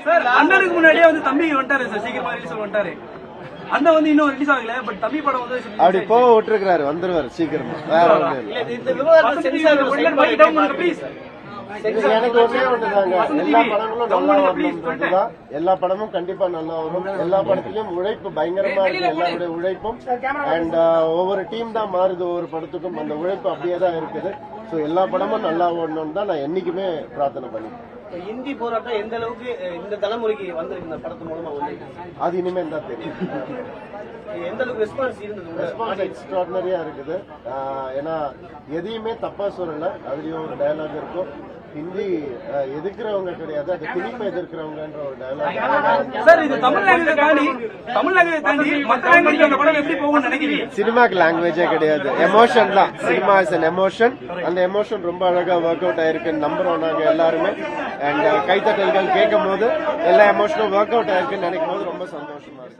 Sir அண்ணனுக்கு முன்னாடியே வந்து தம்பி வந்துட்டாரு சார், சீக்கிரமா ரிலீஸ் வந்துட்டாரு. அண்ணன் வந்து இன்னும் ரிலீஸ் ஆகல, பட் தம்பி படம் வந்து அப்படி போக விட்டுருக்காரு, வந்துருவாரு சீக்கிரமா. வேற ஒண்ணு இல்ல. எனக்கு ஒன்றே ஒன்றுதாங்க, எல்லா படங்களும் நல்லா வரணும். எல்லா படமும் கண்டிப்பா நல்லா வரும். எல்லா படத்திலயும் உழைப்பு பயங்கரமா இருக்கு, எல்லாருடைய உழைப்பும். அண்ட் ஒவ்வொரு டீம் தான் மாறுது ஒவ்வொரு படத்துக்கும், அந்த உழைப்பு அப்படியே தான் இருக்குது. ஸோ எல்லா படமும் நல்லா ஓடணும்னு தான் நான் என்னைக்குமே பிரார்த்தனை பண்ணிக்கிறேன். இந்தி போராட்டம் எந்த அளவுக்கு இந்த தலைமுறைக்கு வந்திருக்கு இந்த படத்து மூலமா வந்து அது இனிமேல் தான் தெரியும். எந்த அளவுக்கு ரெஸ்பான்ஸ் இருந்தது? ரெஸ்பான்ஸ் எக்ஸ்ட்ராடினரியா இருக்குது. ஏன்னா எதையுமே தப்பா சொல்லல, அதுலயும் ஒரு டயலாக் இருக்கும். ஹிந்தி எதிர்க்கிறவங்க கிடையாது, அது திணிப்பை எதிர்க்கிறவங்கன்ற ஒரு டயலாக். சார் இது தமிழ் லாங்குவேஜ் தாண்டி மற்ற லாங்குவேஜ் அந்த படம் எப்படி போகும்னு நினைக்கிறீங்க? சினிமாக்கு லாங்குவேஜே கிடையாது, எமோஷன் தான். Cinema is an emotion. அந்த எமோஷன் ரொம்ப அழகா ஒர்க் அவுட் ஆயிருக்குன்னு நம்புறோம் நாங்க எல்லாருமே. அண்ட் கைத்தட்டல்கள் கேட்கும் போது எல்லா எமோஷனும் ஒர்க் அவுட் ஆயிருக்குன்னு நினைக்கும் போது ரொம்ப சந்தோஷமா இருக்கு.